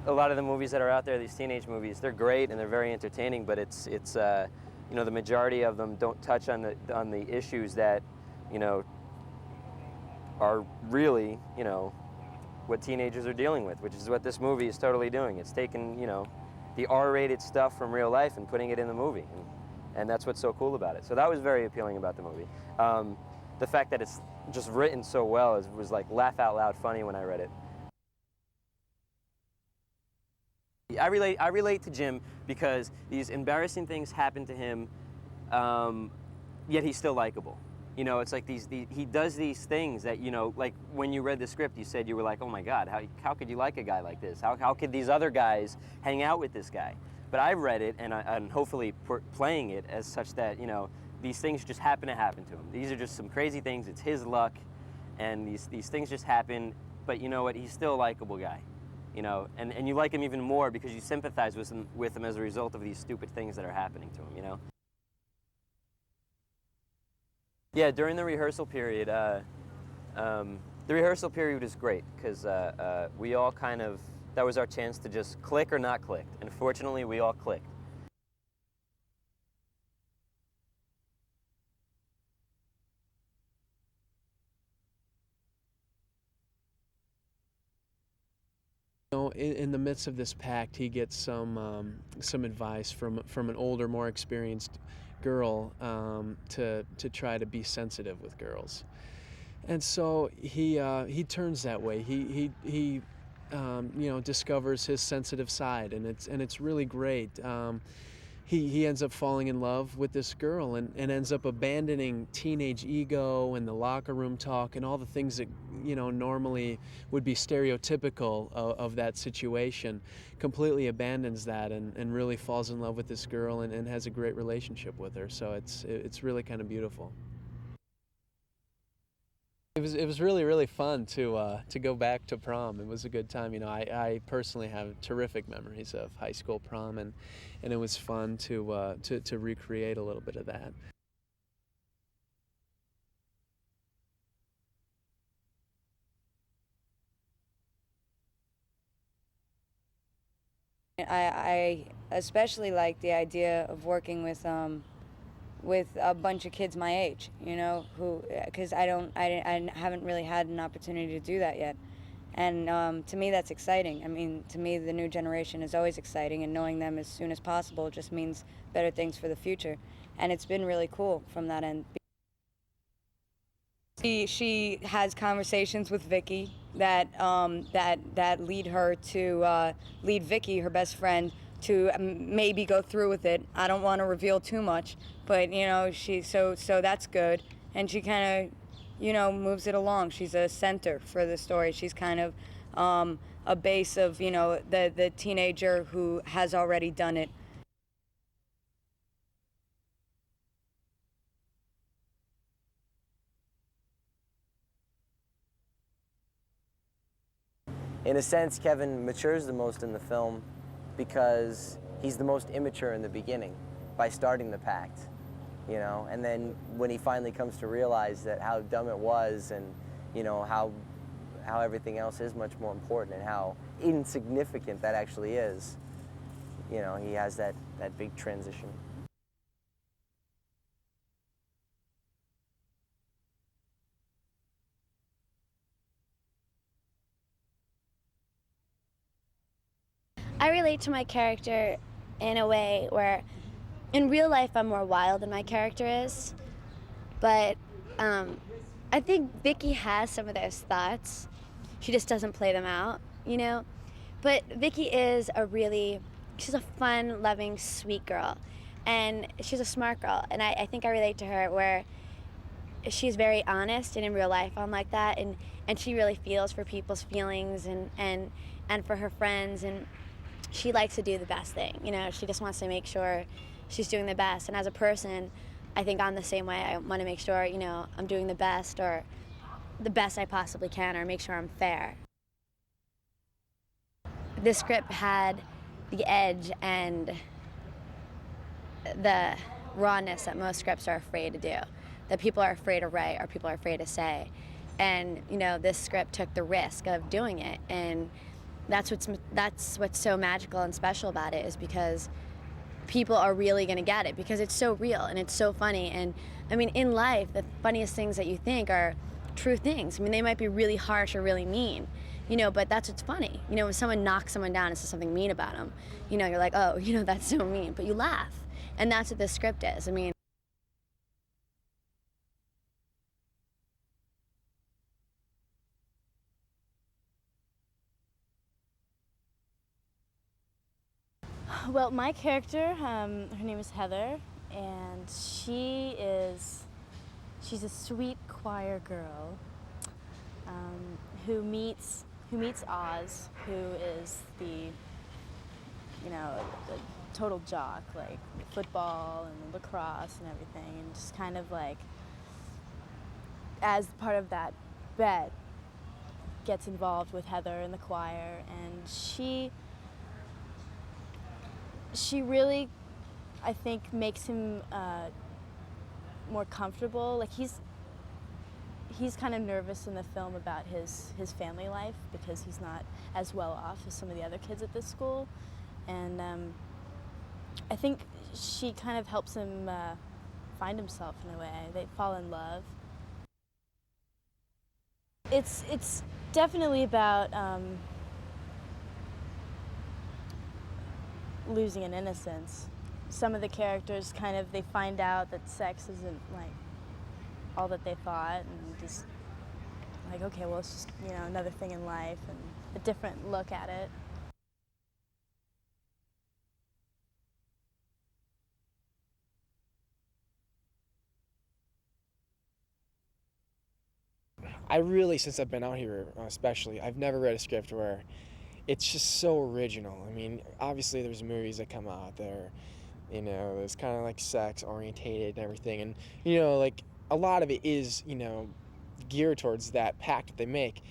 a lot of the movies that are out there, these teenage movies, they're great and they're very entertaining, but it's you know, the majority of them don't touch on the issues that, you know, are really, you know, what teenagers are dealing with, which is what this movie is totally doing. It's taking, you know, the R-rated stuff from real life and putting it in the movie, and that's what's so cool about it. So that was very appealing about the movie. The fact that it's just written so well was like laugh out loud funny when I read it. I relate to Jim because these embarrassing things happen to him, yet he's still likable. You know, it's like he does these things that, you know, like when you read the script, you said you were like, oh my God, how could you like a guy like this? How could these other guys hang out with this guy? But I read it, and I'm hopefully playing it as such that, you know, these things just happen to him. These are just some crazy things. It's his luck, and these things just happen. But you know what? He's still a likable guy, you know, and you like him even more because you sympathize with him as a result of these stupid things that are happening to him, you know. Yeah, during the rehearsal period, was great because we all kind of, that was our chance to just click or not click, and fortunately we all clicked. You know, in the midst of this pact, he gets some advice from an older, more experienced girl to try to be sensitive with girls, and so he turns that way. He you know, discovers his sensitive side, and it's really great. He ends up falling in love with this girl and ends up abandoning teenage ego and the locker room talk and all the things that, you know, normally would be stereotypical of that situation. Completely abandons that and really falls in love with this girl and has a great relationship with her. So it's really kind of beautiful. It was really fun to go back to prom. It was a good time. You know, I personally have terrific memories of high school prom, and it was fun to recreate a little bit of that. I especially like the idea of working with a bunch of kids my age, you know, because I haven't really had an opportunity to do that yet. And to me, that's exciting. I mean, to me, the new generation is always exciting, and knowing them as soon as possible just means better things for the future. And it's been really cool from that end. She has conversations with Vicky that lead her to lead Vicky, her best friend, to maybe go through with it. I don't want to reveal too much, but you know, so that's good, and she kind of, you know, moves it along. She's a center for the story. She's kind of a base of, you know, the teenager who has already done it. In a sense, Kevin matures the most in the film because he's the most immature in the beginning by starting the pact, you know, and then when he finally comes to realize that how dumb it was, and you know how everything else is much more important and how insignificant that actually is, you know, he has that big transition. I relate to my character in a way where in real life I'm more wild than my character is, but I think Vicky has some of those thoughts. She just doesn't play them out, you know? But Vicky is she's a fun, loving, sweet girl, and she's a smart girl, and I think I relate to her where she's very honest, and in real life I'm like that, and she really feels for people's feelings and for her friends, and she likes to do the best thing, you know. She just wants to make sure she's doing the best. And as a person, I think I'm the same way. I want to make sure, you know, I'm doing the best, or the best I possibly can, or make sure I'm fair. This script had the edge and the rawness that most scripts are afraid to do, that people are afraid to write or people are afraid to say. And, you know, this script took the risk of doing it, and that's what's so magical and special about it, is because people are really going to get it, because it's so real and it's so funny. And I mean, in life, the funniest things that you think are true things. I mean, they might be really harsh or really mean, you know, but that's what's funny. You know, when someone knocks someone down and says something mean about them, you know, you're like, oh, you know, that's so mean, but you laugh. And that's what this script is. I mean, well, my character, her name is Heather, and she's a sweet choir girl who meets Oz, who is the total jock, like football and lacrosse and everything, and just kind of like, as part of that bet, gets involved with Heather in the choir, and she really, I think, makes him more comfortable. Like he's kind of nervous in the film about his family life, because he's not as well off as some of the other kids at this school, and I think she kind of helps him find himself in a way. They fall in love. It's definitely about losing an innocence. Some of the characters they find out that sex isn't like all that they thought, and just like, okay, well, it's just, you know, another thing in life, and a different look at it. I really, since I've been out here especially, I've never read a script where it's just so original. I mean, obviously there's movies that come out there, you know, it's kind of like sex orientated and everything, and, you know, like a lot of it is, you know, geared towards that pact that they make,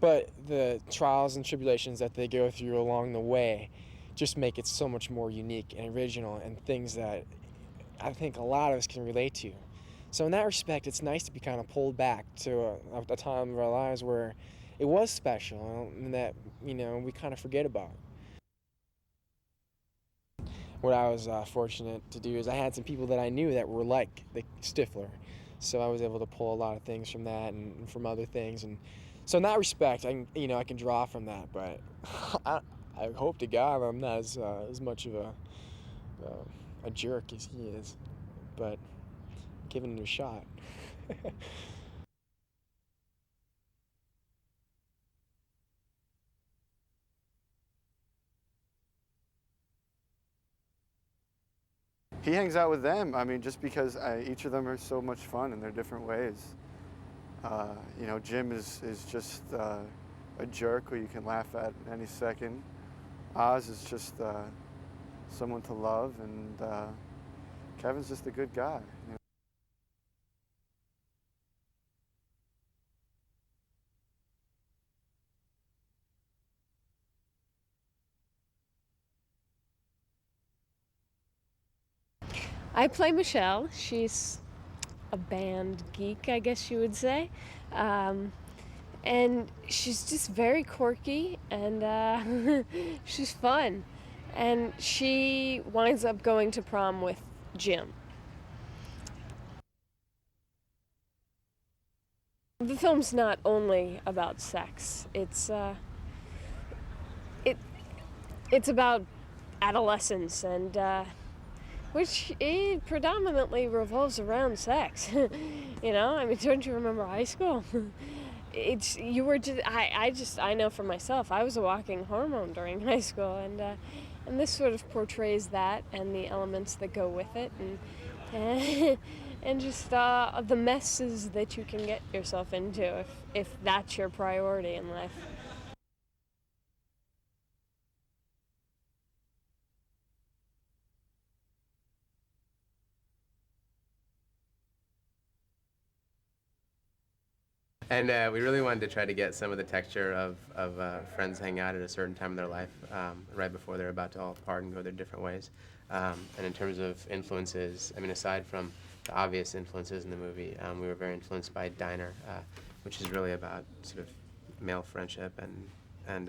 but the trials and tribulations that they go through along the way just make it so much more unique and original, and things that I think a lot of us can relate to. So in that respect, it's nice to be kind of pulled back to a time of our lives where it was special, and that, you know, we kind of forget about. What I was fortunate to do is I had some people that I knew that were like the Stifler, so I was able to pull a lot of things from that and from other things, and so in that respect, I can draw from that. But I hope to God I'm not as much of a jerk as he is, but giving it a shot. He hangs out with them, I mean, just because each of them are so much fun in their different ways. You know, Jim is just a jerk who you can laugh at any second. Oz is just someone to love, and Kevin's just a good guy. You know? I play Michelle. She's a band geek, I guess you would say. And she's just very quirky, and she's fun. And she winds up going to prom with Jim. The film's not only about sex. It's about adolescence, and which it predominantly revolves around sex. You know, I mean, don't you remember high school? I know for myself, I was a walking hormone during high school, and this sort of portrays that and the elements that go with it, and just the messes that you can get yourself into if that's your priority in life. And we really wanted to try to get some of the texture of friends hanging out at a certain time in their life, right before they're about to all part and go their different ways. And in terms of influences, I mean, aside from the obvious influences in the movie, we were very influenced by Diner, which is really about sort of male friendship and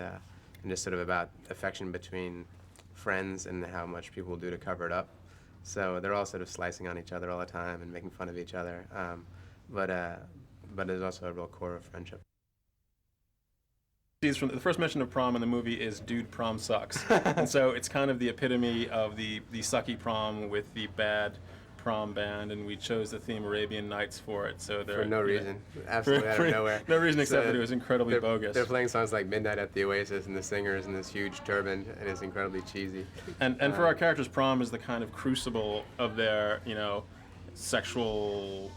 and just sort of about affection between friends and how much people will do to cover it up. So they're all sort of slicing on each other all the time and making fun of each other. But there's also a real core of friendship. From the first mention of prom in the movie is "Dude, prom sucks," and so it's kind of the epitome of the sucky prom with the bad prom band, and we chose the theme Arabian Nights for it. So for no reason, absolutely out of nowhere. No reason except So that it was incredibly bogus. They're playing songs like "Midnight at the Oasis," and the singer's in this huge turban, and it's incredibly cheesy. And for our characters, prom is the kind of crucible of their sexual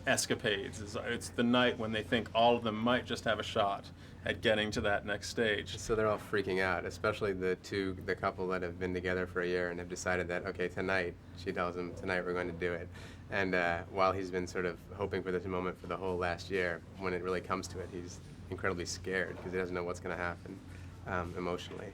escapades. It's the night when they think all of them might just have a shot at getting to that next stage. So they're all freaking out, especially the couple that have been together for a year and have decided that, okay, tonight, she tells him, tonight we're going to do it. And while he's been sort of hoping for this moment for the whole last year, when it really comes to it, he's incredibly scared because he doesn't know what's going to happen emotionally.